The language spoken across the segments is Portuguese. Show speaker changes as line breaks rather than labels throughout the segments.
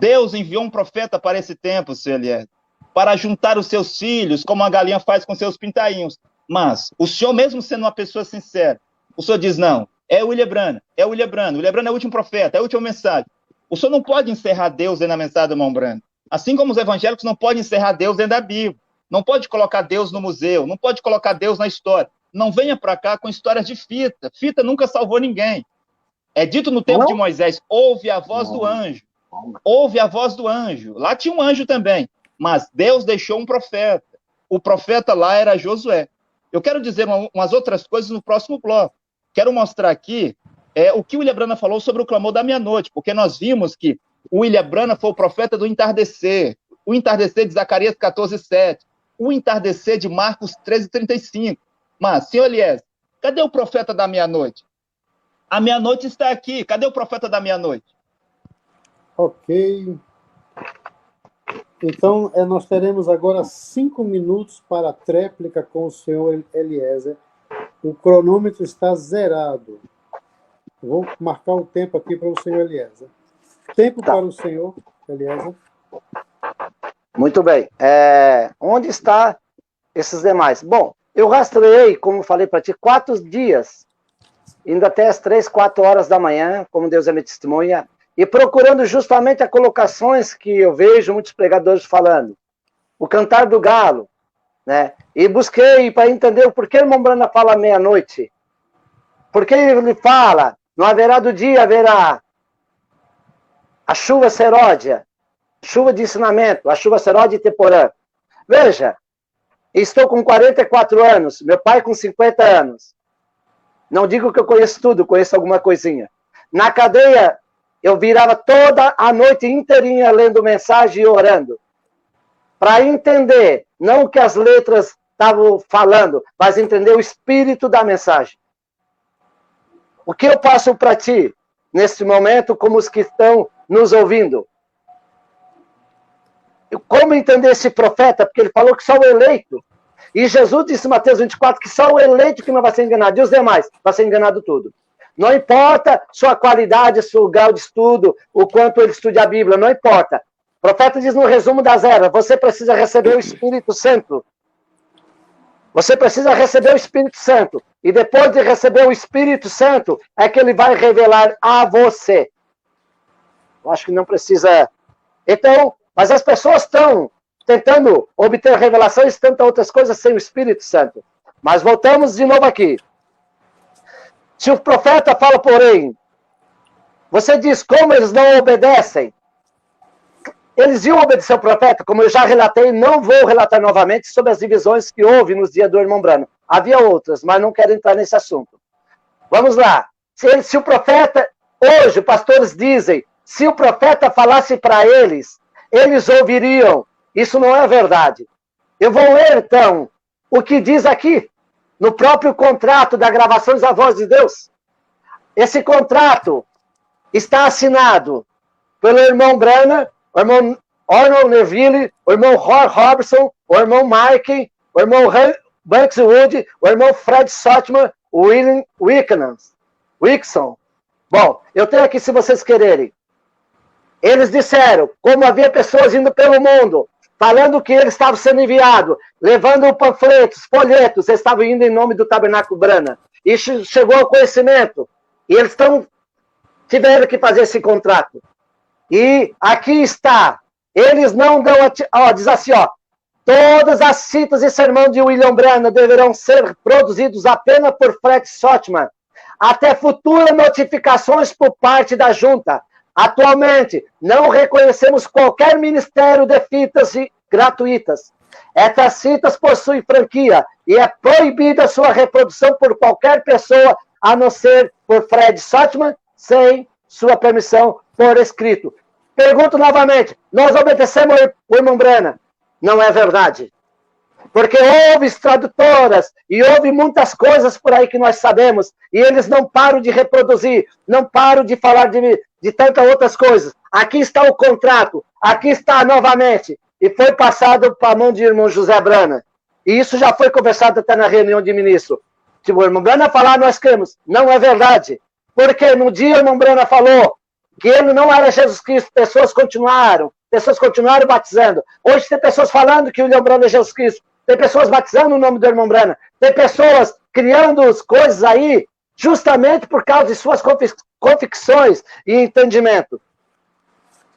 Deus enviou um profeta para esse tempo, seu Eliezer, para juntar os seus filhos, como a galinha faz com seus pintainhos. Mas o senhor, mesmo sendo uma pessoa sincera, o senhor diz, não, é o William Branham, é o William Branham. O William Branham é o último profeta, é a última mensagem. O senhor não pode encerrar Deus dentro da mensagem do irmão Branham. Assim como os evangélicos não podem encerrar Deus dentro da Bíblia. Não pode colocar Deus no museu, não pode colocar Deus na história. Não venha para cá com histórias de fita. Fita nunca salvou ninguém. É dito no tempo de Moisés, ouve a voz do anjo. Ouve a voz do anjo. Lá tinha um anjo também. Mas Deus deixou um profeta. O profeta lá era Josué. Eu quero dizer umas outras coisas no próximo bloco. Quero mostrar aqui o que o William Branham falou sobre o clamor da meia-noite, porque nós vimos que o William Branham foi o profeta do entardecer, o entardecer de Zacarias 14:7, o entardecer de Marcos 13:35. Mas, senhor Eliezer, cadê o profeta da meia-noite? A meia-noite está aqui. Cadê o profeta da meia-noite?
Ok. Então, nós teremos agora 5 minutos para a tréplica com o senhor Eliezer. O cronômetro está zerado. Vou marcar o tempo aqui para o senhor Eliezer. Tempo para o senhor Eliezer.
Muito bem. Onde está esses demais? Bom, eu rastreei, como falei para ti, 4 dias, indo até as 3, 4 horas da manhã, como Deus é minha testemunha, e procurando justamente as colocações que eu vejo muitos pregadores falando. O cantar do galo, né? E busquei para entender o porquê o irmão Branham fala meia-noite. Porque ele fala, não haverá do dia, haverá a chuva seródia, chuva de ensinamento, a chuva seródia e temporã. Veja, estou com 44 anos, meu pai com 50 anos. Não digo que eu conheço tudo, conheço alguma coisinha. Na cadeia, eu virava toda a noite inteirinha lendo mensagem e orando. Para entender, não o que as letras estavam falando, mas entender o espírito da mensagem. O que eu passo para ti, neste momento, como os que estão nos ouvindo? Como entender esse profeta? Porque ele falou que só o eleito. E Jesus disse em Mateus 24 que só o eleito que não vai ser enganado. E os demais? Vai ser enganado tudo. Não importa sua qualidade, seu grau de estudo, o quanto ele estude a Bíblia, não importa. O profeta diz no resumo das eras, você precisa receber o Espírito Santo. Você precisa receber o Espírito Santo. E depois de receber o Espírito Santo, é que ele vai revelar a você. Eu acho que não precisa... Então, mas as pessoas estão tentando obter revelações e tantas outras coisas sem o Espírito Santo. Mas voltamos de novo aqui. Se o profeta fala, porém, você diz como eles não obedecem. Eles iam obedecer ao profeta, como eu já relatei, não vou relatar novamente sobre as divisões que houve nos dias do irmão Branham. Havia outras, mas não quero entrar nesse assunto. Vamos lá. Se o profeta, hoje, pastores dizem, se o profeta falasse para eles, eles ouviriam. Isso não é verdade. Eu vou ler, então, o que diz aqui, no próprio contrato da Gravações da Voz de Deus. Esse contrato está assinado pelo irmão Branham, o irmão Arnold Neville, o irmão Roy Robertson, o irmão Mike, o irmão Banks Wood, o irmão Fred Sotman, o William Wickson. Bom, eu tenho aqui, se vocês quererem. Eles disseram, como havia pessoas indo pelo mundo, falando que eles estavam sendo enviados, levando panfletos, folhetos, eles estavam indo em nome do Tabernáculo Branham. Isso chegou ao conhecimento. E eles tiveram que fazer esse contrato. E aqui está. Eles não dão... diz assim, todas as citas e sermão de William Branham deverão ser produzidos apenas por Fred Sotman, até futuras notificações por parte da junta. Atualmente, não reconhecemos qualquer ministério de fitas gratuitas. Estas fitas possuem franquia e é proibida sua reprodução por qualquer pessoa, a não ser por Fred Sotman, sem sua permissão por escrito. Pergunto novamente, nós obedecemos o irmão Branham? Não é verdade. Porque houve tradutoras e houve muitas coisas por aí que nós sabemos e eles não param de reproduzir, não param de falar de tantas outras coisas. Aqui está o contrato, aqui está novamente. E foi passado para a mão do irmão José Branham. E isso já foi conversado até na reunião de ministro. Se o irmão Branham falar, nós cremos. Não é verdade. Porque no dia o irmão Branham falou, que ele não era Jesus Cristo, pessoas continuaram batizando. Hoje tem pessoas falando que o William Branham é Jesus Cristo, tem pessoas batizando o nome do irmão Branham, tem pessoas criando coisas aí, justamente por causa de suas convicções e entendimento.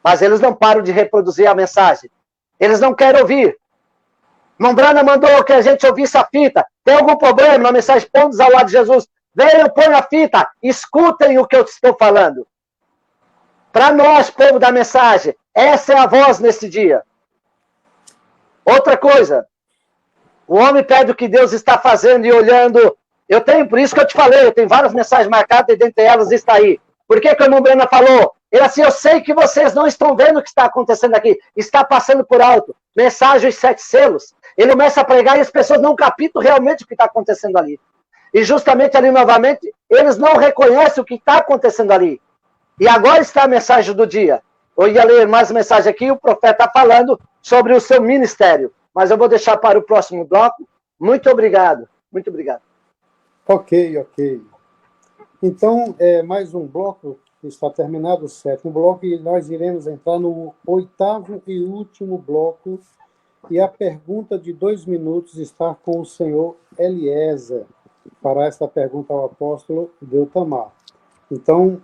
Mas eles não param de reproduzir a mensagem. Eles não querem ouvir. Irmão Branham mandou que a gente ouvisse a fita. Tem algum problema na mensagem? Pontos ao lado de Jesus. Venham, põe a fita. Escutem o que eu estou falando. Para nós, povo da mensagem, essa é a voz nesse dia. Outra coisa. O homem pede o que Deus está fazendo e olhando. Eu tenho, por isso que eu te falei, eu tenho várias mensagens marcadas e dentre elas está aí. Por que que o irmão Branham falou? Ele assim, eu sei que vocês não estão vendo o que está acontecendo aqui. Está passando por alto. Mensagem os 7 selos. Ele começa a pregar e as pessoas não captam realmente o que está acontecendo ali. E justamente ali novamente, eles não reconhecem o que está acontecendo ali. E agora está a mensagem do dia. Eu ia ler mais mensagem aqui, o profeta falando sobre o seu ministério. Mas eu vou deixar para o próximo bloco. Muito obrigado. Muito obrigado.
Ok. Então, mais um bloco, está terminado o 7º bloco, e nós iremos entrar no 8º e último bloco, e a pergunta de 2 minutos está com o senhor Eliezer, para esta pergunta ao apóstolo Deltamar. Então,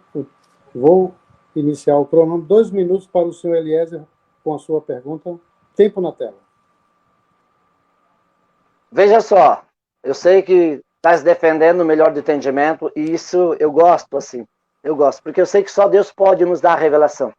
vou iniciar o cronômetro, 2 minutos para o senhor Eliezer com a sua pergunta. Tempo na tela.
Veja só, eu sei que está se defendendo o melhor do entendimento, e isso eu gosto, assim. Eu gosto, porque eu sei que só Deus pode nos dar a revelação.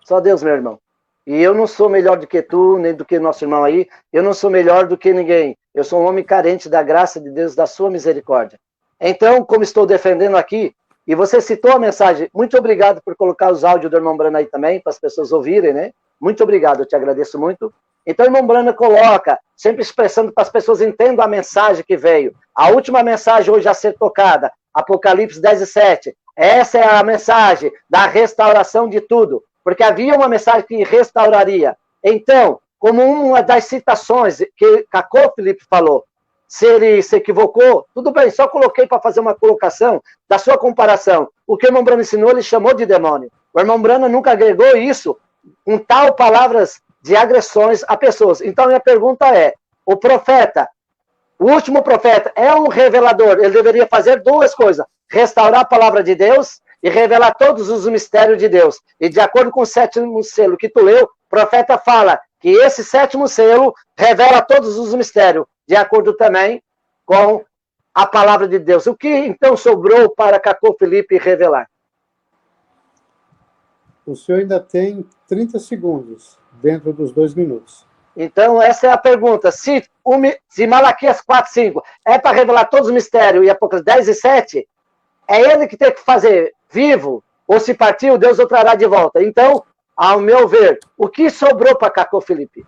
Só Deus, meu irmão. E eu não sou melhor do que tu, nem do que nosso irmão aí. Eu não sou melhor do que ninguém. Eu sou um homem carente da graça de Deus, da sua misericórdia. Então, como estou defendendo aqui, e você citou a mensagem, muito obrigado por colocar os áudios do irmão Branham aí também, para as pessoas ouvirem, né? Muito obrigado, eu te agradeço muito. Então, o irmão Branham coloca, sempre expressando para as pessoas entendam a mensagem que veio. A última mensagem hoje a ser tocada, Apocalipse 10:7. Essa é a mensagem da restauração de tudo, porque havia uma mensagem que restauraria. Então, como uma das citações que Cacô Felipe falou, se ele se equivocou, tudo bem, só coloquei para fazer uma colocação da sua comparação. O que o irmão Branham ensinou, ele chamou de demônio. O irmão Branham nunca agregou isso com tal palavras de agressões a pessoas. Então, minha pergunta é, o profeta, o último profeta, é um revelador, ele deveria fazer 2 coisas, restaurar a palavra de Deus e revelar todos os mistérios de Deus. E de acordo com o 7º selo que tu leu, o profeta fala que esse 7º selo revela todos os mistérios, de acordo também com a palavra de Deus. O que então sobrou para Cacô Felipe revelar?
O senhor ainda tem 30 segundos dentro dos 2 minutos.
Então, essa é a pergunta. Se Malaquias 4:5 é para revelar todos os mistérios e Apocalipse 10:7, é ele que tem que fazer vivo, ou se partiu, Deus o trará de volta. Então, ao meu ver, o que sobrou para Cacô Felipe?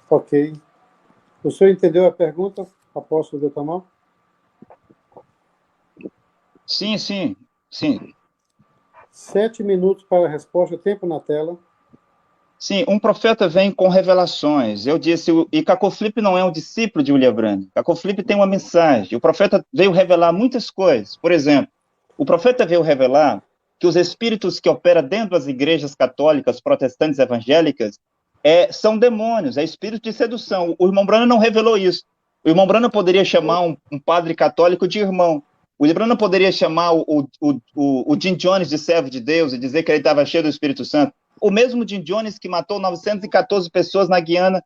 Ok. O senhor entendeu a pergunta, apóstolo Deltamar?
Sim.
7 minutos para a resposta, tempo na tela.
Sim, um profeta vem com revelações. Eu disse, e Cacô Felipe não é um discípulo de William Branham. Cacô Felipe tem uma mensagem. O profeta veio revelar muitas coisas. Por exemplo, o profeta veio revelar que os espíritos que operam dentro das igrejas católicas, protestantes, evangélicas, são demônios, é espírito de sedução. O irmão Branham não revelou isso. O irmão Branham poderia chamar um padre católico de irmão. O William Branham poderia chamar o Jim Jones de servo de Deus e dizer que ele estava cheio do Espírito Santo. O mesmo Jim Jones que matou 914 pessoas na Guiana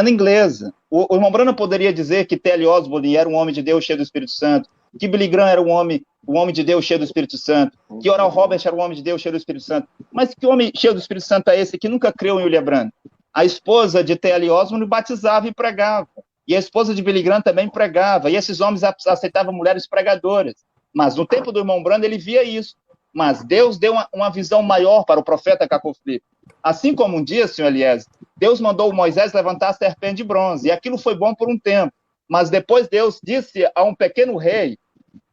inglesa. O irmão Branham poderia dizer que T.L. Osborne era um homem de Deus cheio do Espírito Santo, que Billy Graham era um homem de Deus cheio do Espírito Santo, que Oral Roberts era um homem de Deus cheio do Espírito Santo. Mas que homem cheio do Espírito Santo é esse que nunca creu em William Branham? A esposa de T.L. Osborne batizava e pregava. E a esposa de Billy Graham também pregava. E esses homens aceitavam mulheres pregadoras. Mas no tempo do irmão Branham ele via isso. Mas Deus deu uma visão maior para o profeta Cacô Felipe. Assim como um dia, senhor Eliezer, Deus mandou Moisés levantar a serpente de bronze, e aquilo foi bom por um tempo. Mas depois Deus disse a um pequeno rei,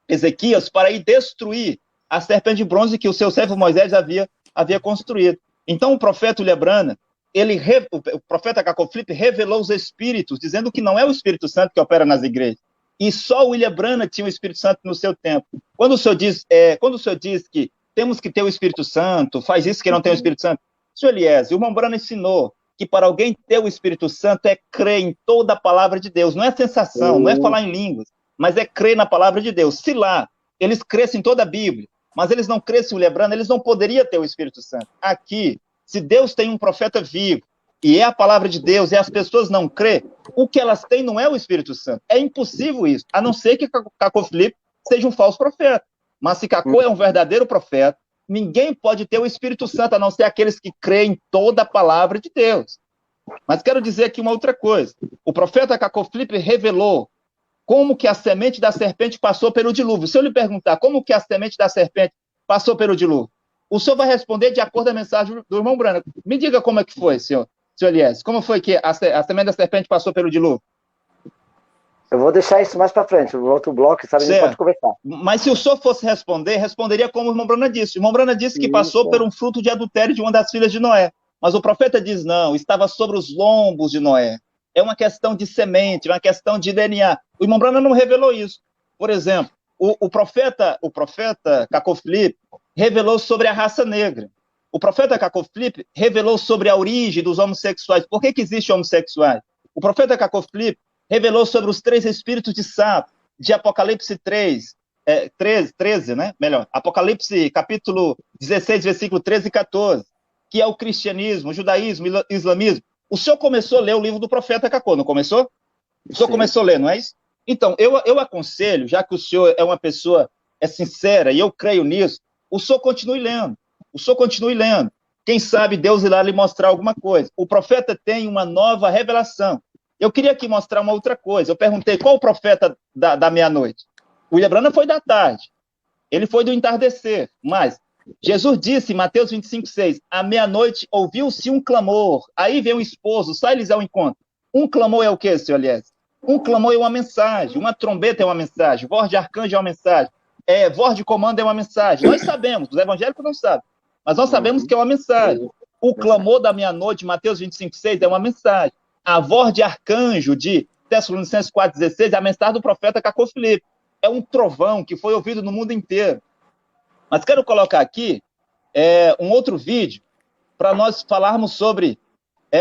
Ezequias, para ir destruir a serpente de bronze que o seu servo Moisés havia construído. Então o profeta William Branham, o profeta Cacô Felipe revelou os espíritos, dizendo que não é o Espírito Santo que opera nas igrejas. E só o William Branham tinha o Espírito Santo no seu tempo. Quando o senhor diz que temos que ter o Espírito Santo, faz isso que não tem o Espírito Santo. Senhor Eliezer, o irmão Brano ensinou que para alguém ter o Espírito Santo é crer em toda a palavra de Deus. Não é sensação, não é falar em línguas, mas é crer na palavra de Deus. Se lá eles crescem em toda a Bíblia, mas eles não crescem em William Branham, eles não poderiam ter o Espírito Santo. Aqui, se Deus tem um profeta vivo, e é a palavra de Deus, e as pessoas não crê, o que elas têm não é o Espírito Santo. É impossível isso, a não ser que Cacô Filipe seja um falso profeta. Mas se Cacô é um verdadeiro profeta, ninguém pode ter o Espírito Santo, a não ser aqueles que creem em toda a palavra de Deus. Mas quero dizer aqui uma outra coisa. O profeta Cacô Filipe revelou como que a semente da serpente passou pelo dilúvio. Se eu lhe perguntar como que a semente da serpente passou pelo dilúvio, o senhor vai responder de acordo com a mensagem do irmão Branham. Me diga como é que foi, senhor Eliezer. Como foi que a semente da serpente passou pelo dilúvio?
Eu vou deixar isso mais para frente, no outro bloco, sabe, a gente pode conversar.
Mas se o senhor fosse responder, responderia como o irmão Branham disse. O irmão Branham disse que passou por um fruto de adultério de uma das filhas de Noé. Mas o profeta diz, não, estava sobre os lombos de Noé. É uma questão de semente, uma questão de DNA. O irmão Branham não revelou isso. Por exemplo, o profeta Cacô Filipe revelou sobre a raça negra. O profeta Cacô Filipe revelou sobre a origem dos homossexuais. Por que existem homossexuais? O profeta Cacô Filipe revelou sobre os 3 espíritos de sapo, de Apocalipse 13, né? Melhor, Apocalipse capítulo 16, versículo 13 e 14, que é o cristianismo, o judaísmo, o islamismo. O senhor começou a ler o livro do profeta Cacô, não começou? O senhor começou a ler, não é isso? Então, eu aconselho, já que o senhor é uma pessoa sincera, e eu creio nisso, o senhor continue lendo. O senhor continue lendo. Quem sabe Deus irá lhe mostrar alguma coisa. O profeta tem uma nova revelação. Eu queria aqui mostrar uma outra coisa. Eu perguntei qual o profeta da meia-noite. O William Branham foi da tarde. Ele foi do entardecer. Mas Jesus disse em Mateus 25:6, à meia-noite ouviu-se um clamor. Aí vem o esposo, sai-lhes ao encontro. Um clamor é o quê, senhor Eliezer? Um clamor é uma mensagem. Uma trombeta é uma mensagem. Voz de arcanjo é uma mensagem. Voz de comando é uma mensagem. Nós sabemos, os evangélicos não sabem. Mas nós sabemos que é uma mensagem. O clamor da meia-noite, Mateus 25:6, é uma mensagem. A voz de arcanjo de Tessalonicenses 4:16 é a mensagem do profeta Cacô Filipe. É um trovão que foi ouvido no mundo inteiro. Mas quero colocar aqui um outro vídeo para nós falarmos sobre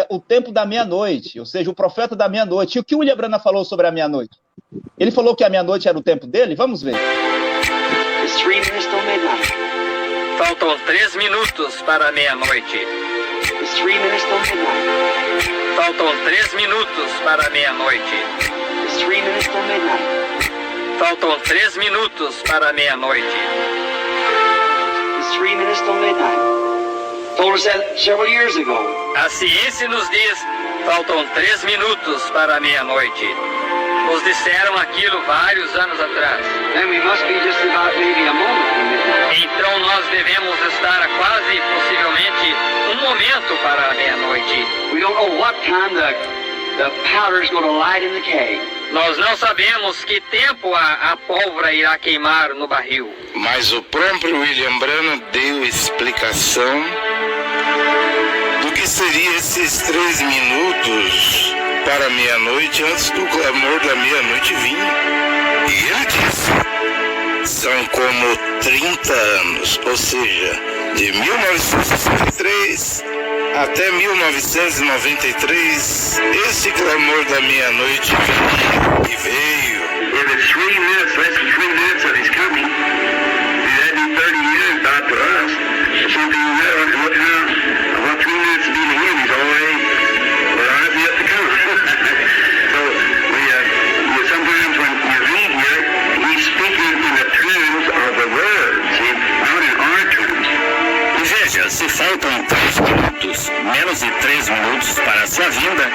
o tempo da meia-noite, ou seja, o profeta da meia-noite. E o que o William Branham falou sobre a meia-noite? Ele falou que a meia-noite era o tempo dele? Vamos ver.
Faltam 3 minutos para a meia-noite. Faltam 3 minutos para a meia-noite. Faltam 3 minutos para a meia-noite. A ciência nos diz, faltam 3 minutos para a meia-noite. Nos disseram aquilo vários anos atrás. Então nós devemos estar a quase, possivelmente, um momento para a meia-noite. Nós não sabemos que tempo a pólvora irá queimar no barril.
Mas o próprio William Branham deu explicação do que seria esses 3 minutos para meia-noite antes do clamor da meia-noite vir. E ele disse, são como 30 anos, ou seja, de 1963 até 1993, esse clamor da meia-noite veio e veio.
If it's 3 minutes, less than 3 minutes that he's coming, that'd be 30 years back to us. Something what time, about 3 minutes to be to him, he's already yet to come. So sometimes when you read here, he's speaking in the terms of the words, not in our terms.
E veja, se faltam 3 minutos, menos de 3 minutos para a sua vinda,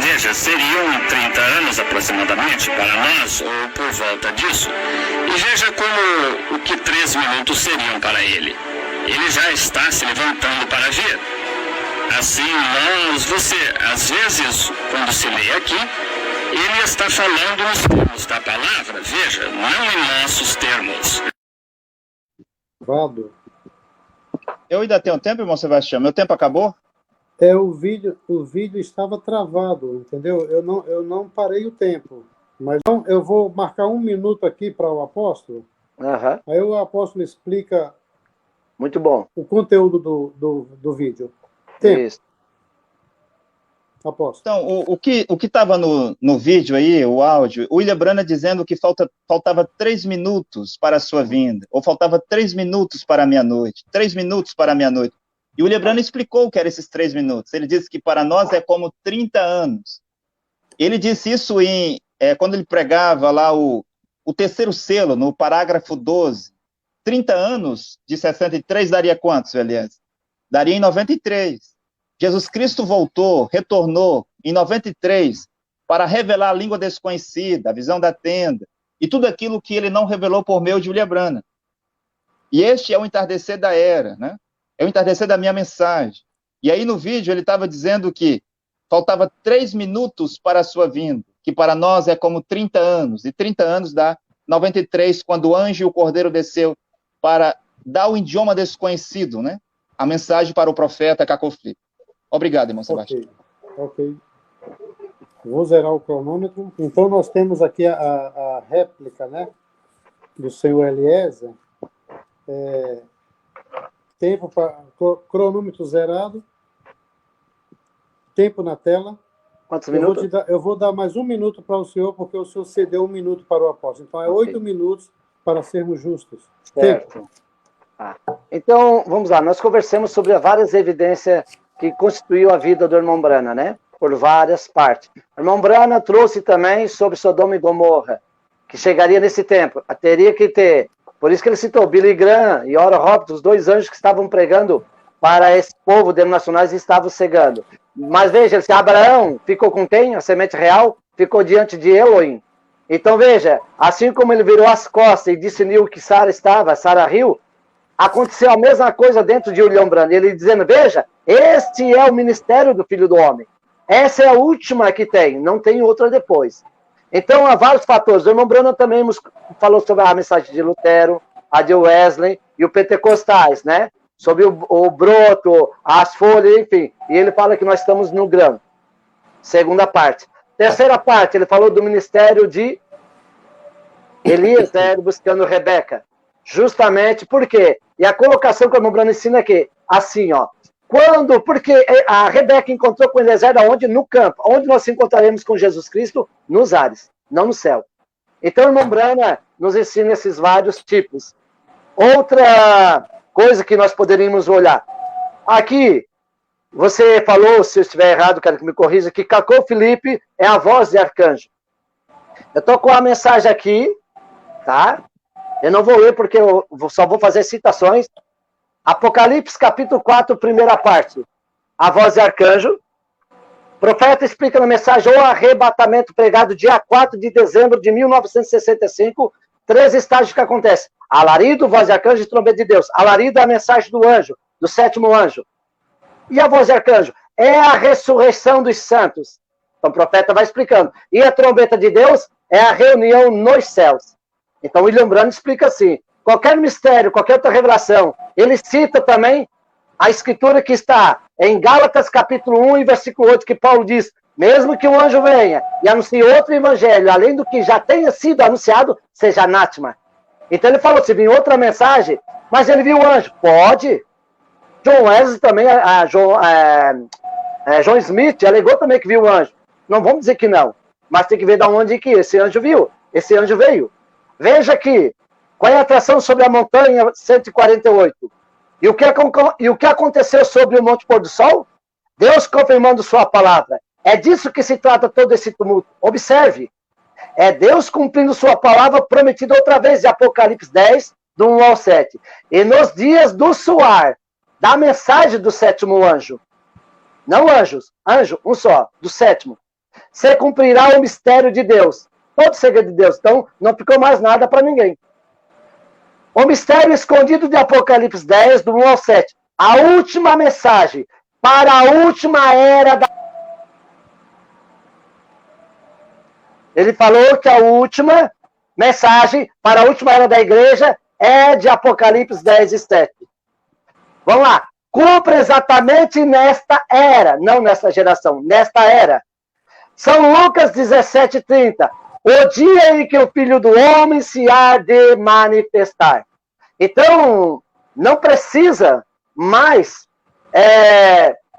veja, seriam 30 anos aproximadamente para nós, ou por volta disso. E veja como o que 3 minutos seriam para ele. Ele já está se levantando para vir. Assim, você, às vezes, quando se lê aqui, ele está falando nos termos da palavra, veja, não em nossos termos.
Vado.
Eu ainda tenho tempo, irmão Sebastião? Meu tempo acabou?
O vídeo estava travado, entendeu? Eu não parei o tempo. Mas então, eu vou marcar 1 minuto aqui para o apóstolo.
Uhum.
Aí o apóstolo explica
Muito bom.
o conteúdo do vídeo. Tempo.
Isso.
Aposto.
Então, o que estava no vídeo aí, o áudio, o William Branham dizendo que faltava 3 minutos para a sua vinda, ou faltava 3 minutos para a meia-noite, 3 minutos para a meia-noite. E o William Branham explicou o que eram esses 3 minutos. Ele disse que para nós é como 30 anos. Ele disse isso quando ele pregava lá o terceiro selo, no parágrafo 12. 30 anos de 63 daria quantos, Elias? Daria em 93. Jesus Cristo voltou, retornou em 93 para revelar a língua desconhecida, a visão da tenda, e tudo aquilo que ele não revelou por meio de William Branham. E este é o entardecer da era, né? É o entardecer da minha mensagem. E aí no vídeo ele estava dizendo que faltava 3 minutos para a sua vinda, que para nós é como 30 anos, e 30 anos dá 93, quando o anjo e o cordeiro desceu para dar o idioma desconhecido, né? A mensagem para o profeta Cacofli. Obrigado, irmão Sebastião.
Ok. Vou zerar o cronômetro. Então, nós temos aqui a réplica, né, do senhor Eliezer. Tempo para cronômetro zerado. Tempo na tela.
Quantos minutos?
Eu vou dar mais 1 minuto para o senhor, porque o senhor cedeu 1 minuto para o apóstolo. Então, é 8 minutos para sermos justos.
Certo.
Tempo.
Então, vamos lá. Nós conversamos sobre várias evidências que constituiu a vida do irmão Branham, né? Por várias partes. O irmão Branham trouxe também sobre Sodoma e Gomorra, que chegaria nesse tempo. Teria que ter. Por isso que ele citou Billy Graham e Oral Roberts, os 2 anjos que estavam pregando para esse povo denominacionais e estavam cegando. Mas veja, se Abraão ficou com quem? A semente real ficou diante de Elohim. Então veja, assim como ele virou as costas e discerniu que Sara riu, aconteceu a mesma coisa dentro de William Branham. Ele dizendo, veja, este é o ministério do Filho do Homem. Essa é a última que tem, não tem outra depois. Então, há vários fatores. O irmão Branham também falou sobre a mensagem de Lutero, a de Wesley e o Pentecostais, né? Sobre o broto, as folhas, enfim. E ele fala que nós estamos no grão. Segunda parte. Terceira parte, ele falou do ministério de Elias, né, buscando Rebeca. Justamente porque, e a colocação que o irmão Branham ensina aqui, assim, ó, porque a Rebeca encontrou com Eliezer aonde? No campo. Onde nós encontraremos com Jesus Cristo? Nos ares, não no céu. Então, o irmão Branham nos ensina esses vários tipos. Outra coisa que nós poderíamos olhar. Aqui, você falou, se eu estiver errado, quero que me corrija, que Cacô Felipe é a voz de arcanjo. Eu estou com a mensagem aqui, tá? Eu não vou ler porque eu só vou fazer citações. Apocalipse, capítulo 4, primeira parte. A voz de arcanjo. O profeta explica na mensagem o arrebatamento pregado dia 4 de dezembro de 1965. 3 estágios que acontecem. Alarido, voz de arcanjo e trombeta de Deus. Alarido é a mensagem do anjo, do 7º anjo. E a voz de arcanjo? É a ressurreição dos santos. Então o profeta vai explicando. E a trombeta de Deus é a reunião nos céus. Então, William Branham explica assim, qualquer mistério, qualquer outra revelação, ele cita também a escritura que está em Gálatas, capítulo 1, e versículo 8, que Paulo diz, mesmo que um anjo venha e anuncie outro evangelho, além do que já tenha sido anunciado, seja anátema. Então ele falou, se vir outra mensagem, mas ele viu o anjo. Pode. John Wesley também, John Smith alegou também que viu o anjo. Não vamos dizer que não, mas tem que ver de onde que esse anjo viu, esse anjo veio. Veja aqui, qual é a atração sobre a montanha 148? E o que aconteceu sobre o Monte Pôr do Sol? Deus confirmando sua palavra. É disso que se trata todo esse tumulto. Observe, é Deus cumprindo sua palavra prometida outra vez em Apocalipse 10, do 1 ao 7. E nos dias do suar, da mensagem do 7º anjo, não anjos, anjo, um só, do 7º, se cumprirá o mistério de Deus. Todo segredo de Deus. Então, não ficou mais nada para ninguém. O mistério escondido de Apocalipse 10, do 1 ao 7. A última mensagem para a última era da... Ele falou que a última mensagem para a última era da igreja é de Apocalipse 10 e 7. Vamos lá. Cumpre exatamente nesta era, não nesta geração, nesta era. São Lucas 17:30. O dia em que o Filho do Homem se há de manifestar. Então, Não precisa mais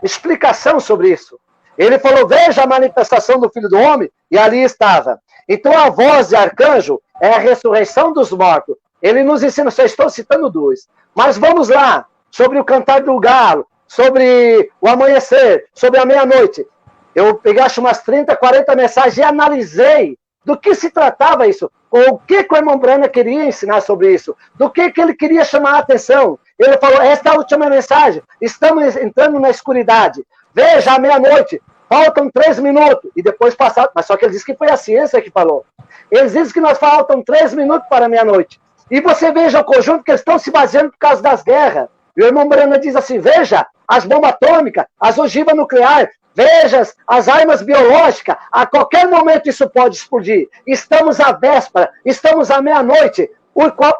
explicação sobre isso. Ele falou, veja a manifestação do Filho do Homem, e ali estava. Então a voz de arcanjo é a ressurreição dos mortos. Ele nos ensina, só estou citando duas. Mas vamos lá, sobre o cantar do galo, sobre o amanhecer, sobre a meia-noite. Eu peguei, acho, umas 30, 40 mensagens e analisei do que se tratava isso, o que o irmão Brana queria ensinar sobre isso, do que ele queria chamar a atenção. Ele falou, esta é a última mensagem, estamos entrando na escuridade. Veja, à meia-noite, faltam 3 minutos. E depois passaram, mas só que ele disse que foi a ciência que falou. Eles dizem que nós faltam 3 minutos para a meia-noite. E você veja o conjunto que eles estão se baseando por causa das guerras. E o irmão Brana diz assim, veja, as bombas atômicas, as ogivas nucleares, veja as armas biológicas, a qualquer momento isso pode explodir. Estamos à véspera, estamos à meia-noite.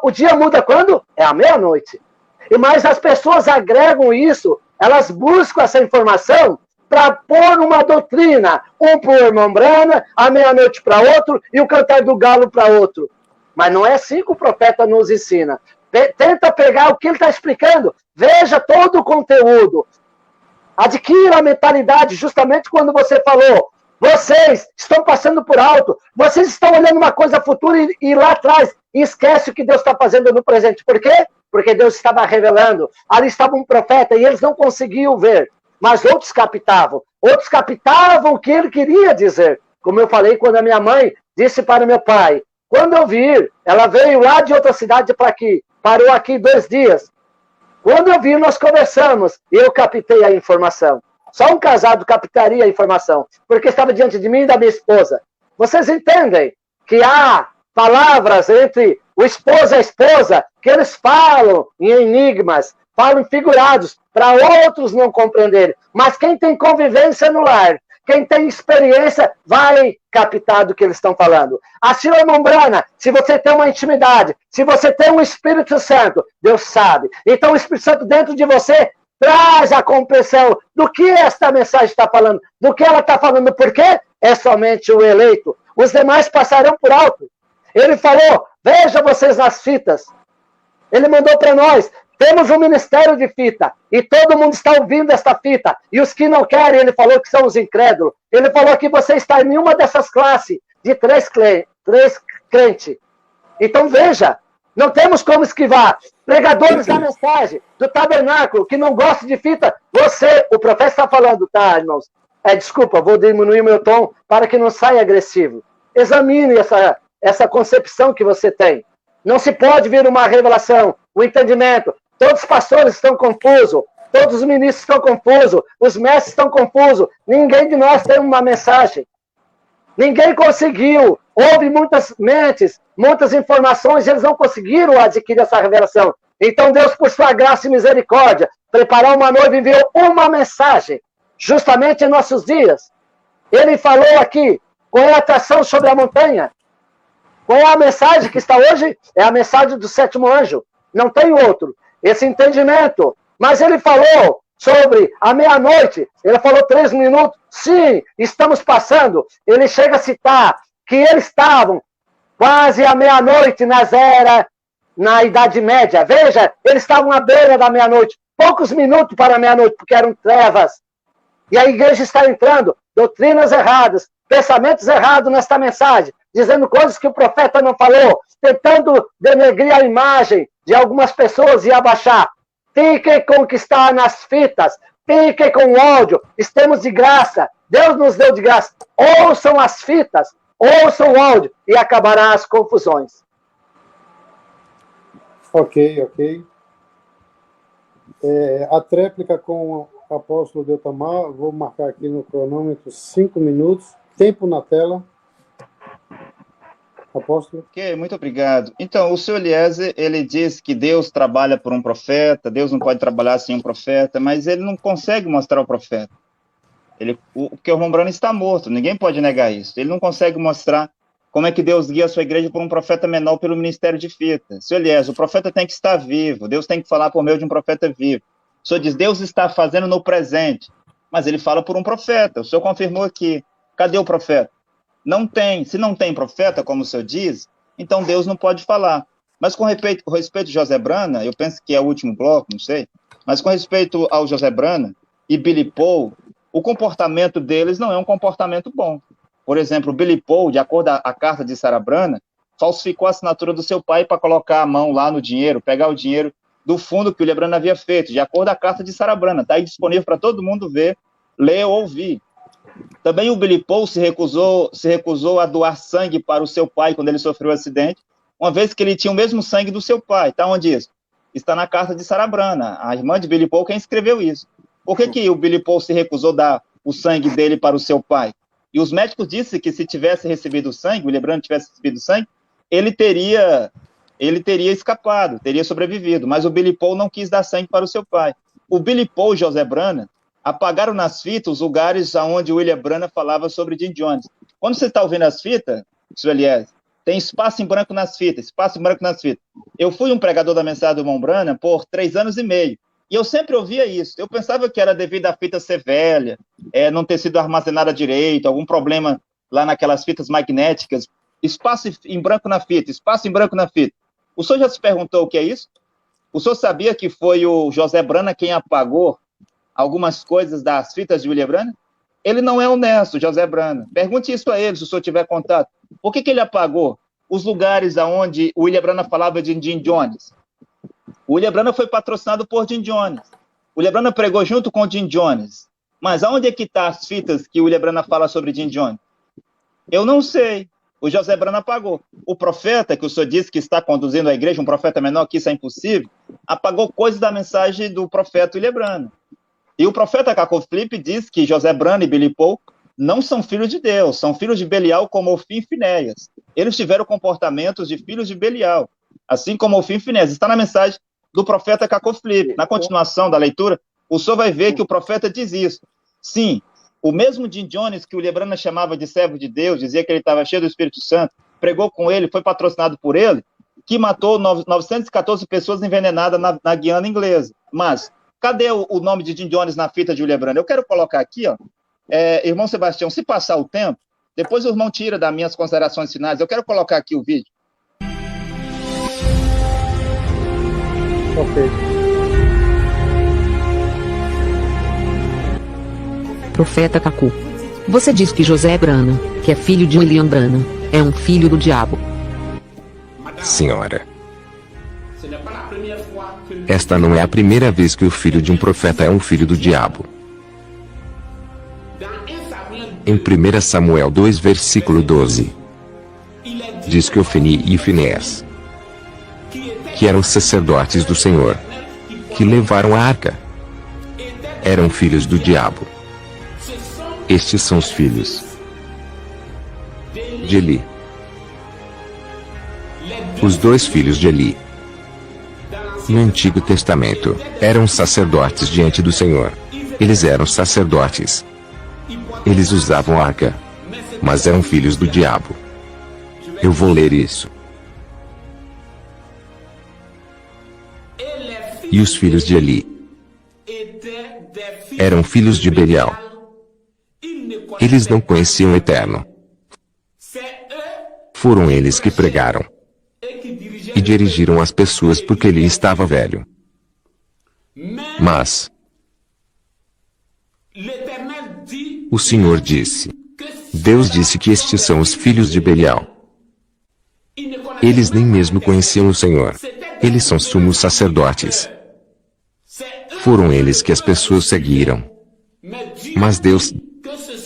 O dia muda quando? É à meia-noite. Mas as pessoas agregam isso, elas buscam essa informação para pôr uma doutrina, um para o irmão Brana, à meia-noite para outro, e o cantar do galo para outro. Mas não é assim que o profeta nos ensina. Tenta pegar o que ele está explicando, veja todo o conteúdo. Adquira a mentalidade, justamente quando você falou, vocês estão passando por alto, vocês estão olhando uma coisa futura e lá atrás, e esquece o que Deus está fazendo no presente. Por quê? Porque Deus estava revelando. Ali estava um profeta e eles não conseguiam ver, mas outros captavam o que ele queria dizer. Como eu falei quando a minha mãe disse para o meu pai, quando eu vir, ela veio lá de outra cidade para aqui, parou aqui 2 dias. Quando eu vi, nós conversamos e eu captei a informação. Só um casado captaria a informação, porque estava diante de mim e da minha esposa. Vocês entendem que há palavras entre o esposo e a esposa que eles falam em enigmas, falam em figurados, para outros não compreenderem. Mas quem tem convivência no lar, quem tem experiência, vai captar do que eles estão falando. Assim, irmão Brana, se você tem uma intimidade, se você tem um Espírito Santo, Deus sabe. Então o Espírito Santo dentro de você traz a compreensão do que esta mensagem está falando, do que ela está falando, porque é somente o eleito. Os demais passarão por alto. Ele falou, veja vocês nas fitas. Ele mandou para nós, temos um ministério de fita, e todo mundo está ouvindo esta fita, e os que não querem, ele falou que são os incrédulos. Ele falou que você está em uma dessas classes de 3 crentes. Então veja, não temos como esquivar. Pregadores da mensagem, do tabernáculo, que não gostam de fita, você, o profeta está falando, tá, irmãos? Desculpa, vou diminuir meu tom para que não saia agressivo. Examine essa concepção que você tem. Não se pode vir uma revelação, um entendimento. Todos os pastores estão confusos, todos os ministros estão confusos, os mestres estão confusos. Ninguém de nós tem uma mensagem. Ninguém conseguiu. Houve muitas mentes, muitas informações, e eles não conseguiram adquirir essa revelação. Então Deus, por sua graça e misericórdia, preparou uma noiva e enviou uma mensagem, justamente em nossos dias. Ele falou aqui, qual é a atração sobre a montanha? Qual é a mensagem que está hoje? É a mensagem do 7º anjo. Não tem outro. Esse entendimento. Mas ele falou sobre a meia-noite. Ele falou 3 minutos. Sim, estamos passando. Ele chega a citar que eles estavam quase à meia-noite na Idade Média. Veja, eles estavam à beira da meia-noite. Poucos minutos para a meia-noite, porque eram trevas. E a igreja está entrando. Doutrinas erradas, pensamentos errados nesta mensagem, dizendo coisas que o profeta não falou, tentando denegrir a imagem de algumas pessoas e abaixar. Fiquem com o que está nas fitas, fiquem com o áudio, estamos de graça, Deus nos deu de graça. Ouçam as fitas, ouçam o áudio e acabará as confusões.
Ok. A tréplica com o apóstolo Deltamar, vou marcar aqui no cronômetro 5 minutos, tempo na tela. Apóstolo.
Ok, muito obrigado. Então, o senhor Eliezer, ele diz que Deus trabalha por um profeta, Deus não pode trabalhar sem um profeta, mas ele não consegue mostrar o profeta. Porque o irmão Brana está morto, ninguém pode negar isso. Ele não consegue mostrar como é que Deus guia a sua igreja por um profeta menor pelo ministério de fita. Senhor Eliezer, o profeta tem que estar vivo, Deus tem que falar por meio de um profeta vivo. O senhor diz, Deus está fazendo no presente, mas ele fala por um profeta. O senhor confirmou aqui. Cadê o profeta? Não tem. Se não tem profeta, como o senhor diz, então Deus não pode falar. Mas com respeito a José Brana, eu penso que é o último bloco, não sei, mas com respeito ao José Brana e Billy Paul, o comportamento deles não é um comportamento bom. Por exemplo, o Billy Paul, de acordo com a carta de Sarah Brana, falsificou a assinatura do seu pai para colocar a mão lá no dinheiro, pegar o dinheiro do fundo que o William Brana havia feito, de acordo com a carta de Sarah Brana. Está aí disponível para todo mundo ver, ler ou ouvir. Também o Billy Paul se recusou a doar sangue para o seu pai quando ele sofreu um acidente, uma vez que ele tinha o mesmo sangue do seu pai. Está onde isso? Está na carta de Sarah Brana, a irmã de Billy Paul, quem escreveu isso. Por que o Billy Paul se recusou a dar o sangue dele para o seu pai? E os médicos disseram que se tivesse recebido o sangue, o William Brana tivesse recebido o sangue, ele teria escapado, teria sobrevivido, mas o Billy Paul não quis dar sangue para o seu pai. O Billy Paul e José Brana apagaram nas fitas os lugares onde o William Brana falava sobre Jim Jones. Quando você está ouvindo as fitas, Sr. Eliezer, tem espaço em branco nas fitas, espaço em branco nas fitas. Eu fui um pregador da mensagem do irmão Brana por 3 anos e meio, e eu sempre ouvia isso. Eu pensava que era devido à fita ser velha, não ter sido armazenada direito, algum problema lá naquelas fitas magnéticas. Espaço em branco na fita, espaço em branco na fita. O senhor já se perguntou o que é isso? O senhor sabia que foi o José Brana quem apagou algumas coisas das fitas de William Brana? Ele não é honesto, José Brana. Pergunte isso a ele, se o senhor tiver contato. Por que ele apagou os lugares onde o William Brana falava de Jim Jones? O William Brana foi patrocinado por Jim Jones. O William Brana pregou junto com o Jim Jones. Mas aonde é que estão as fitas que o William Brana fala sobre Jim Jones? Eu não sei. O José Brana apagou. O profeta, que o senhor disse que está conduzindo a igreja, um profeta menor, que isso é impossível, apagou coisas da mensagem do profeta William Brana. E o profeta Caco Flip diz que José Brana e Billy Paul não são filhos de Deus, são filhos de Belial como Ofim e Finéias. Eles tiveram comportamentos de filhos de Belial, assim como Ofim e Finéias. Está na mensagem do profeta Caco Flip. Na continuação da leitura, o senhor vai ver que o profeta diz isso. Sim, o mesmo Jim Jones que o William Brana chamava de servo de Deus, dizia que ele estava cheio do Espírito Santo, pregou com ele, foi patrocinado por ele, que matou 914 pessoas envenenadas na Guiana inglesa. Mas cadê o nome de Jim Jones na fita de William Brana? Eu quero colocar aqui, ó, irmão Sebastião, se passar o tempo, depois o irmão tira das minhas considerações finais. Eu quero colocar aqui o vídeo.
Ok.
Profeta Cacu. Você diz que José Brana, que é filho de William Brana, é um filho do diabo.
Senhora, esta não é a primeira vez que o filho de um profeta é um filho do diabo. Em 1 Samuel 2, versículo 12, diz que Ofni e Finéias, que eram sacerdotes do Senhor, que levaram a arca, eram filhos do diabo. Estes são os filhos de Eli. Os 2 filhos de Eli, no Antigo Testamento, eram sacerdotes diante do Senhor. Eles eram sacerdotes. Eles usavam arca, mas eram filhos do diabo. Eu vou ler isso. E os filhos de Eli eram filhos de Belial. Eles não conheciam o Eterno. Foram eles que pregaram e dirigiram as pessoas porque ele estava velho. Mas o Senhor disse, Deus disse que estes são os filhos de Belial. Eles nem mesmo conheciam o Senhor. Eles são sumos sacerdotes. Foram eles que as pessoas seguiram. Mas Deus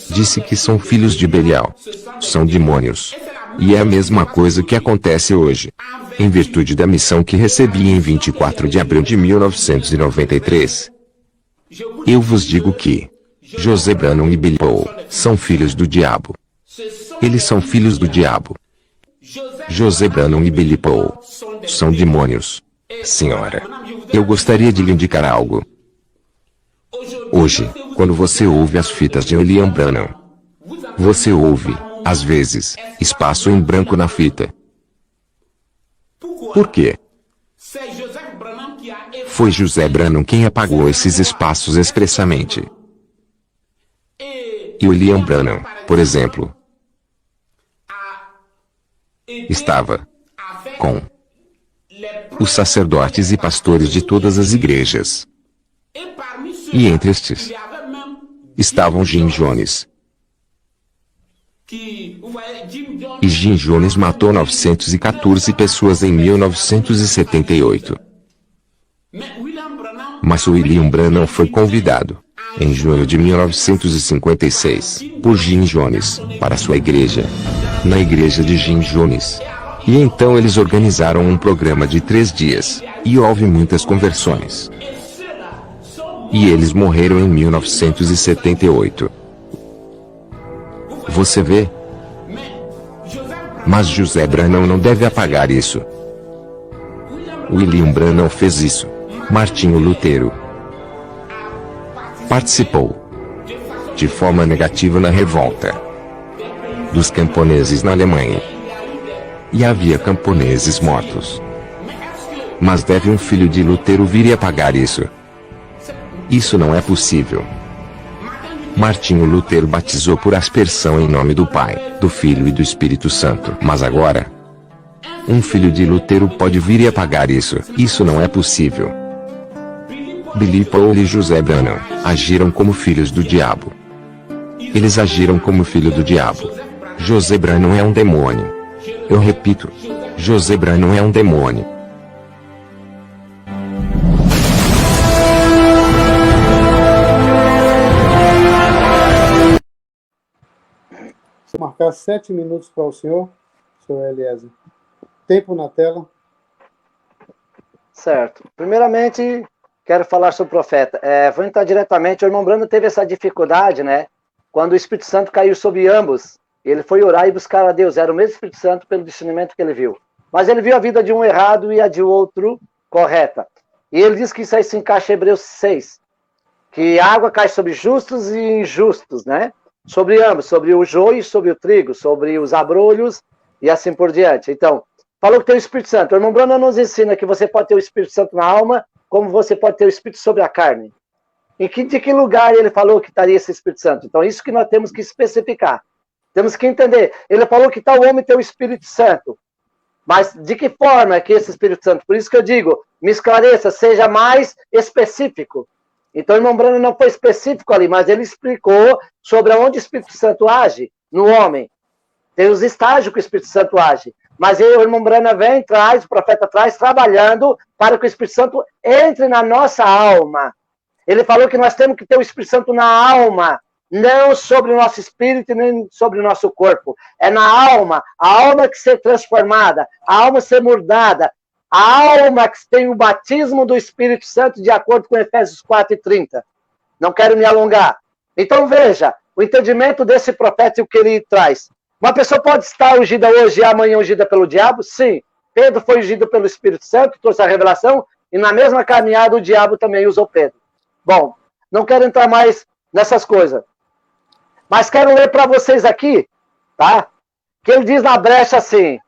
disse que são filhos de Belial. São demônios. E é a mesma coisa que acontece hoje. Em virtude da missão que recebi em 24 de abril de 1993, eu vos digo que José Brana e Billy Paul são filhos do diabo. Eles são filhos do diabo. José Brana e Billy Paul são demônios. Senhora, eu gostaria de lhe indicar algo. Hoje, quando você ouve as fitas de William Brana, você ouve, às vezes, espaço em branco na fita. Por quê? Foi José Brana quem apagou esses espaços expressamente. E William Brana, por exemplo, estava com os sacerdotes e pastores de todas as igrejas. E entre estes estavam Jim Jones. E Jim Jones matou 914 pessoas em 1978. Mas William Branham foi convidado, em junho de 1956, por Jim Jones, para sua igreja, na igreja de Jim Jones. E então eles organizaram um programa de 3 dias, e houve muitas conversões. E eles morreram em 1978. Você vê? Mas José Branham não deve apagar isso. William Branham fez isso. Martinho Lutero participou de forma negativa na revolta dos camponeses na Alemanha. E havia camponeses mortos. Mas deve um filho de Lutero vir e apagar isso? Isso não é possível. Martinho Lutero batizou por aspersão em nome do Pai, do Filho e do Espírito Santo. Mas agora, um filho de Lutero pode vir e apagar isso? Isso não é possível. Billy Paul e José Branham agiram como filhos do diabo. Eles agiram como filho do diabo. José Branham é um demônio. Eu repito, José Branham é um demônio.
Vou marcar 7 minutos para o senhor Eliezer. Tempo na tela.
Certo. Primeiramente, quero falar sobre o profeta. Vou entrar diretamente. O irmão Branham teve essa dificuldade, né? Quando o Espírito Santo caiu sobre ambos, ele foi orar e buscar a Deus. Era o mesmo Espírito Santo pelo discernimento que ele viu. Mas ele viu a vida de um errado e a de outro correta. E ele diz que isso aí se encaixa em Hebreus 6. Que a água cai sobre justos e injustos, né? Sobre ambos, sobre o joio e sobre o trigo, sobre os abrolhos e assim por diante. Então, falou que tem o Espírito Santo. O irmão Branham nos ensina que você pode ter o Espírito Santo na alma, como você pode ter o Espírito sobre a carne. De que lugar ele falou que estaria esse Espírito Santo? Então, isso que nós temos que especificar. Temos que entender. Ele falou que tal homem tem o Espírito Santo. Mas de que forma é que esse Espírito Santo? Por isso que eu digo, me esclareça, seja mais específico. Então, o irmão Branham não foi específico ali, mas ele explicou sobre onde o Espírito Santo age no homem. Tem os estágios que o Espírito Santo age. Mas aí o irmão Branham vem, traz, o profeta traz, trabalhando para que o Espírito Santo entre na nossa alma. Ele falou que nós temos que ter o Espírito Santo na alma, não sobre o nosso espírito, nem sobre o nosso corpo. É na alma, a alma que ser transformada, a alma ser mudada, a alma que tem o batismo do Espírito Santo, de acordo com Efésios 4:30. Não quero me alongar. Então veja, o entendimento desse profeta e o que ele traz. Uma pessoa pode estar ungida hoje e amanhã ungida pelo diabo? Sim. Pedro foi ungido pelo Espírito Santo, trouxe a revelação, e na mesma caminhada o diabo também usou Pedro. Bom, não quero entrar mais nessas coisas. Mas quero ler para vocês aqui, tá? Que ele diz na brecha assim: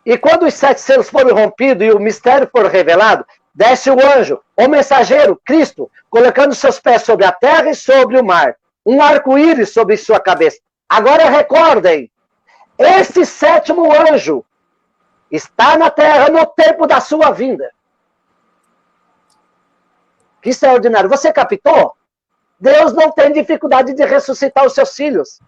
e quando os 7 selos forem rompidos e o mistério for revelado, desce o anjo, o mensageiro, Cristo, colocando seus pés sobre a terra e sobre o mar, um arco-íris sobre sua cabeça. Agora recordem, esse 7º anjo está na terra no tempo da sua vinda. Que extraordinário. Você captou? Deus não tem dificuldade de ressuscitar os seus filhos.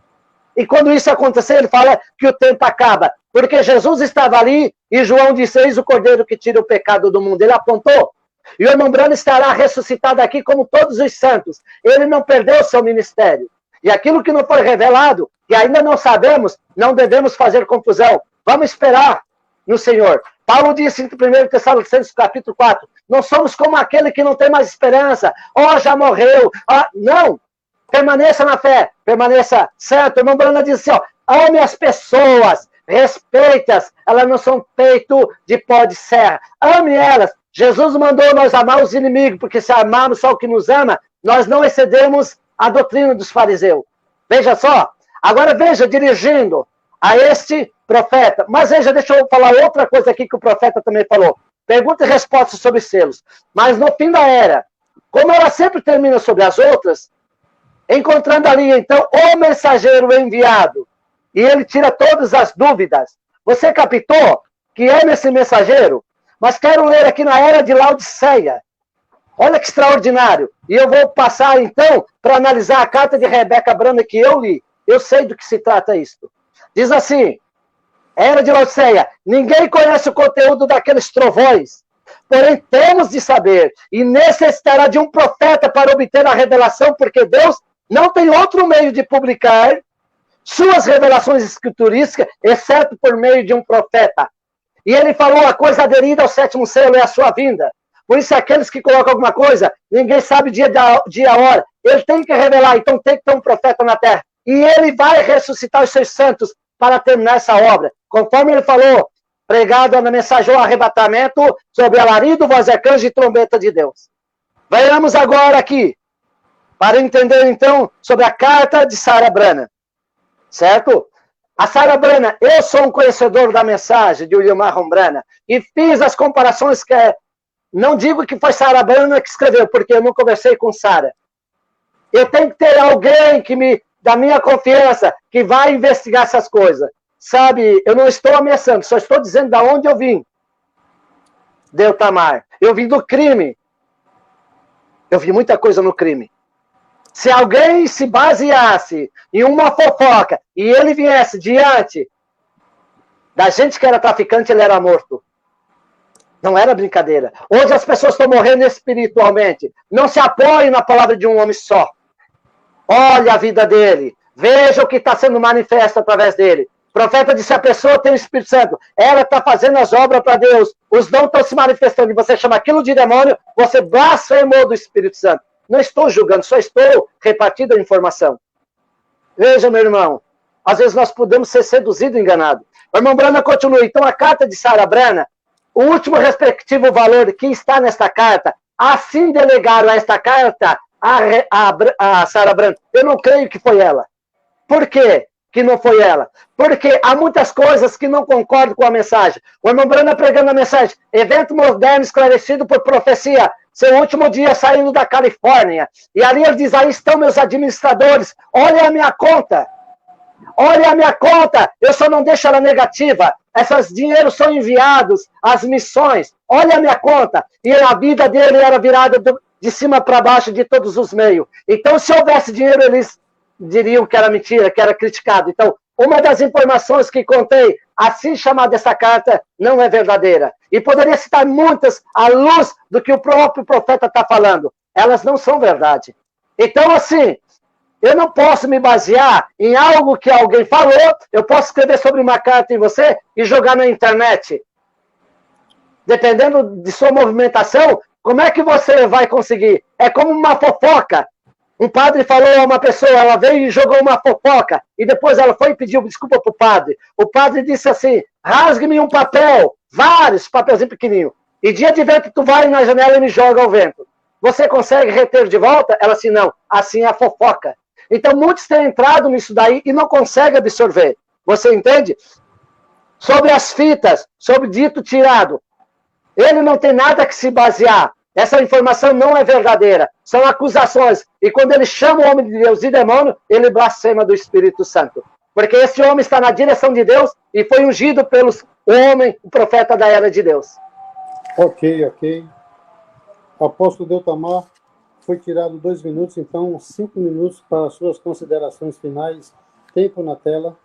E quando isso acontecer, ele fala que o tempo acaba. Porque Jesus estava ali e João disse: eis o cordeiro que tira o pecado do mundo. Ele apontou. E o irmão Branham estará ressuscitado aqui como todos os santos. Ele não perdeu o seu ministério. E aquilo que não foi revelado, e ainda não sabemos, não devemos fazer confusão. Vamos esperar no Senhor. Paulo disse em 1 Tessalonicenses capítulo 4, não somos como aquele que não tem mais esperança. Oh, já morreu. Oh, não. Permaneça na fé. Permaneça certo. O irmão Branham disse assim, ó, ame as pessoas. Respeite-as. Elas não são feito de pó de serra. Ame elas. Jesus mandou nós amar os inimigos, porque se amarmos só o que nos ama, nós não excedemos a doutrina dos fariseus. Veja só. Agora veja, dirigindo a este profeta. Mas veja, deixa eu falar outra coisa aqui que o profeta também falou. Pergunta e resposta sobre selos. Mas no fim da era, como ela sempre termina sobre as outras, encontrando ali então o mensageiro enviado, e ele tira todas as dúvidas. Você captou que é nesse mensageiro? Mas quero ler aqui na era de Laodiceia. Olha que extraordinário. E eu vou passar, então, para analisar a carta de Rebeca Brana que eu li. Eu sei do que se trata isto. Diz assim, era de Laodiceia, ninguém conhece o conteúdo daqueles trovões, porém temos de saber, e necessitará de um profeta para obter a revelação, porque Deus não tem outro meio de publicar suas revelações escriturísticas, exceto por meio de um profeta. E ele falou, a coisa aderida ao 7º selo é a sua vinda. Por isso, aqueles que colocam alguma coisa, ninguém sabe dia a hora. Ele tem que revelar, então tem que ter um profeta na terra. E ele vai ressuscitar os seus santos para terminar essa obra. Conforme ele falou, pregado na mensagem ao arrebatamento, sobre alarido, voz de arcanjo e trombeta de Deus. Venhamos agora aqui, para entender então, sobre a carta de Sarah Brana. Certo? A Sarah Brana, eu sou um conhecedor da mensagem de William Marron Brana, e fiz as comparações que não digo que foi Sarah Brana que escreveu, porque eu não conversei com Sarah. Eu tenho que ter alguém da minha confiança, que vai investigar essas coisas. Sabe, eu não estou ameaçando, só estou dizendo de onde eu vim. Deltamar. Eu vim do crime. Eu vi muita coisa no crime. Se alguém se baseasse em uma fofoca e ele viesse diante da gente que era traficante, ele era morto. Não era brincadeira. Hoje as pessoas estão morrendo espiritualmente. Não se apoiem na palavra de um homem só. Olha a vida dele. Veja o que está sendo manifesto através dele. O profeta disse, a pessoa tem o Espírito Santo. Ela está fazendo as obras para Deus. Os dons estão se manifestando. E você chama aquilo de demônio, você blasfemou do Espírito Santo. Não estou julgando, só estou repartindo a informação. Veja, meu irmão. Às vezes nós podemos ser seduzidos e enganados. O irmão Brana continua. Então, a carta de Sarah Brana, o último respectivo valor que está nesta carta, assim delegaram a esta carta a Sarah Brana. Eu não creio que foi ela. Por quê que não foi ela? Porque há muitas coisas que não concordam com a mensagem. O irmão Brana pregando a mensagem, evento moderno esclarecido por profecia, seu último dia saindo da Califórnia. E ali ele diz, aí estão meus administradores, olha a minha conta. Olha a minha conta, eu só não deixo ela negativa. Esses dinheiros são enviados às missões. Olha a minha conta. E a vida dele era virada de cima para baixo de todos os meios. Então, se houvesse dinheiro, eles diriam que era mentira, que era criticado. Então, uma das informações que contei, assim chamada essa carta, não é verdadeira. E poderia citar muitas à luz do que o próprio profeta está falando. Elas não são verdade. Então, assim, eu não posso me basear em algo que alguém falou, eu posso escrever sobre uma carta em você e jogar na internet. Dependendo de sua movimentação, como é que você vai conseguir? É como uma fofoca. Um padre falou a uma pessoa, ela veio e jogou uma fofoca, e depois ela foi e pediu desculpa para o padre. O padre disse assim, rasgue-me um papel, vários papelzinhos pequenininhos, e dia de vento tu vai na janela e me joga ao vento. Você consegue reter de volta? Ela assim, não, assim é a fofoca. Então, muitos têm entrado nisso daí e não conseguem absorver. Você entende? Sobre as fitas, sobre dito tirado. Ele não tem nada que se basear. Essa informação não é verdadeira. São acusações. E quando ele chama o homem de Deus de demônio, ele blasfema do Espírito Santo. Porque esse homem está na direção de Deus e foi ungido pelo homem, o profeta da era de Deus.
Ok. Apóstolo Deltamar, foi tirado 2 minutos, então 5 minutos para as suas considerações finais. Tempo na tela.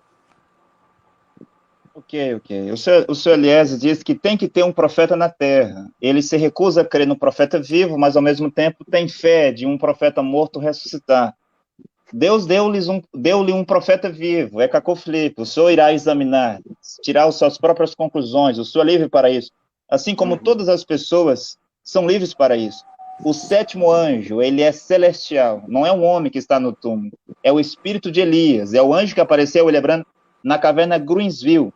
Ok. O senhor Eliezer diz que tem que ter um profeta na terra. Ele se recusa a crer no profeta vivo, mas ao mesmo tempo tem fé de um profeta morto ressuscitar. Deus deu-lhe um profeta vivo, é Cacofilipe. O senhor irá examinar, tirar as suas próprias conclusões. O senhor é livre para isso. Assim como todas as pessoas são livres para isso. O 7º anjo, ele é celestial, não é um homem que está no túmulo, é o espírito de Elias, é o anjo que apareceu, William Branham, na caverna Greensville.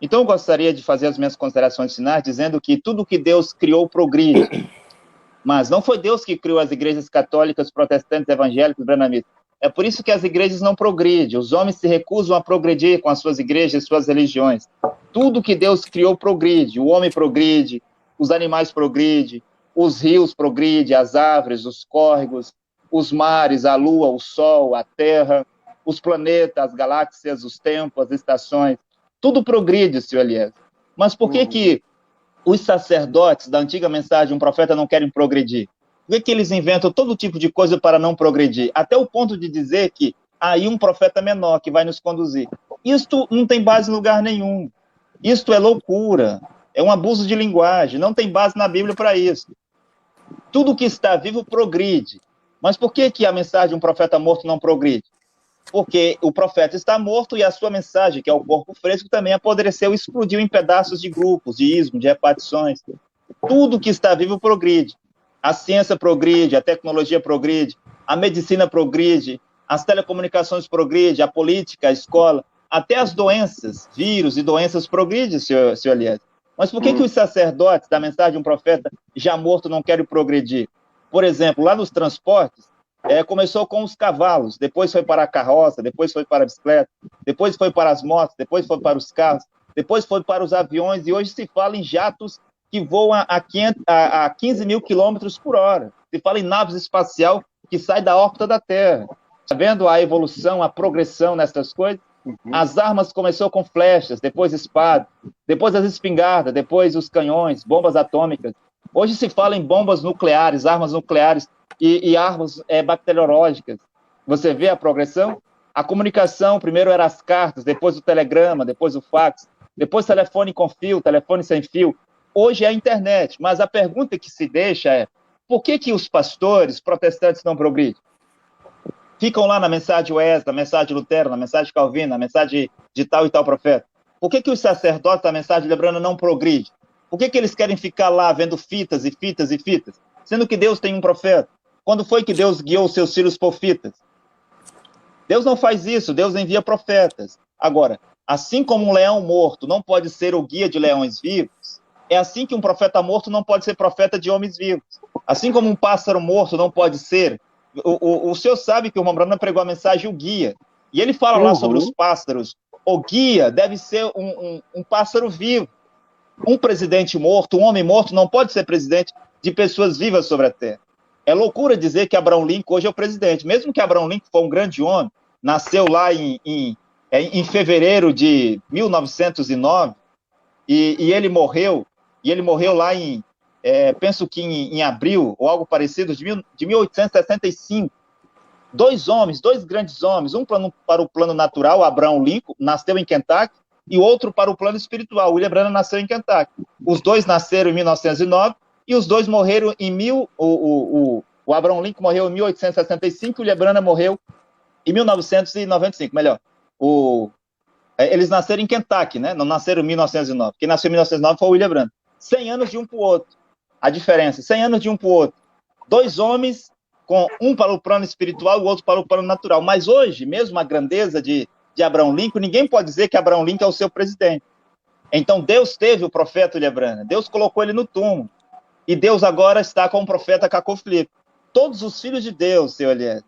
Então eu gostaria de fazer as minhas considerações finais, dizendo que tudo que Deus criou progride, mas não foi Deus que criou as igrejas católicas, protestantes, evangélicos, branhamistas. É por isso que as igrejas não progridem, os homens se recusam a progredir com as suas igrejas, suas religiões. Tudo que Deus criou progride, o homem progride, os animais progridem, os rios progridem, as árvores, os córregos, os mares, a lua, o sol, a terra, os planetas, as galáxias, os tempos, as estações, tudo progride, senhor Eliezer. Mas por que os sacerdotes da antiga mensagem, um profeta não querem progredir? Por que eles inventam todo tipo de coisa para não progredir? Até o ponto de dizer que aí um profeta menor que vai nos conduzir. Isto não tem base em lugar nenhum. Isto é loucura. É um abuso de linguagem. Não tem base na Bíblia para isso. Tudo que está vivo progride. Mas por que a mensagem de um profeta morto não progride? Porque o profeta está morto e a sua mensagem, que é o corpo fresco, também apodreceu e explodiu em pedaços de grupos, de ismos, de repartições. Tudo que está vivo progride. A ciência progride, a tecnologia progride, a medicina progride, as telecomunicações progride, a política, a escola, até as doenças, vírus e doenças progridem, senhor Elias. Mas por que os sacerdotes da mensagem de um profeta já morto não querem progredir? Por exemplo, lá nos transportes, começou com os cavalos, depois foi para a carroça, depois foi para a bicicleta, depois foi para as motos, depois foi para os carros, depois foi para os aviões, e hoje se fala em jatos que voam a 15 mil quilômetros por hora. Se fala em naves espacial que saem da órbita da Terra. Está vendo a evolução, a progressão nessas coisas? As armas começou com flechas, depois espadas, depois as espingardas, depois os canhões, bombas atômicas. Hoje se fala em bombas nucleares, armas nucleares e armas bacteriológicas. Você vê a progressão? A comunicação, primeiro eram as cartas, depois o telegrama, depois o fax, depois telefone com fio, telefone sem fio. Hoje é a internet, mas a pergunta que se deixa é: por que os pastores protestantes não progridem? Ficam lá na mensagem Wesley, na mensagem Lutero, na mensagem Calvino, na mensagem de tal e tal profeta. Por que os sacerdotes da mensagem lebrana não progridem? Por que eles querem ficar lá vendo fitas e fitas e fitas? Sendo que Deus tem um profeta. Quando foi que Deus guiou os seus filhos por fitas? Deus não faz isso, Deus envia profetas. Agora, assim como um leão morto não pode ser o guia de leões vivos, é assim que um profeta morto não pode ser profeta de homens vivos. Assim como um pássaro morto não pode ser. O senhor sabe que o irmão Branham pregou a mensagem, o guia. E ele fala lá sobre os pássaros. O guia deve ser um pássaro vivo. Um presidente morto, um homem morto, não pode ser presidente de pessoas vivas sobre a terra. É loucura dizer que Abraham Lincoln hoje é o presidente. Mesmo que Abraham Lincoln foi um grande homem, nasceu lá em fevereiro de 1909, e ele morreu lá penso que em abril, ou algo parecido, de 1865. Dois grandes homens, um para o plano natural, Abraham Lincoln, nasceu em Kentucky, e outro para o plano espiritual, William Branham nasceu em Kentucky. Os dois nasceram em 1909, e os dois morreram o Abraham Lincoln morreu em 1865, e o William Branham morreu em 1995, melhor. Eles nasceram em Kentucky, né? Não nasceram em 1909. Quem nasceu em 1909 foi o William Branham. 100 anos de um para o outro. A diferença, 100 anos de um para o outro. Dois homens, com um para o plano espiritual e o outro para o plano natural. Mas hoje, mesmo a grandeza de Abraham Lincoln, ninguém pode dizer que Abraham Lincoln é o seu presidente. Então Deus teve o profeta William Branham, Deus colocou ele no túmulo. E Deus agora está com o profeta Cacó Filipe. Todos os filhos de Deus, senhor Elias,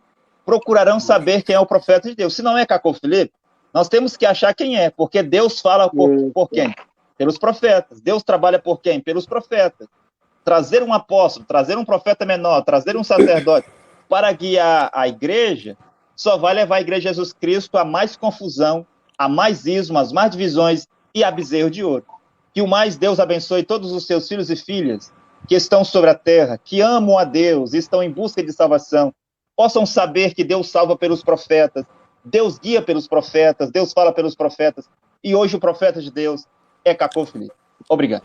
procurarão saber quem é o profeta de Deus. Se não é Cacó Filipe, nós temos que achar quem é, porque Deus fala por quem? Pelos profetas. Deus trabalha por quem? Pelos profetas. Trazer um apóstolo, trazer um profeta menor, trazer um sacerdote para guiar a igreja, só vai levar a igreja de Jesus Cristo a mais confusão, a mais ismo, as mais divisões e a bezerro de ouro. Que o mais Deus abençoe todos os seus filhos e filhas que estão sobre a terra, que amam a Deus e estão em busca de salvação, possam saber que Deus salva pelos profetas, Deus guia pelos profetas, Deus fala pelos profetas, e hoje o profeta de Deus é Cacó Filipe. Obrigado.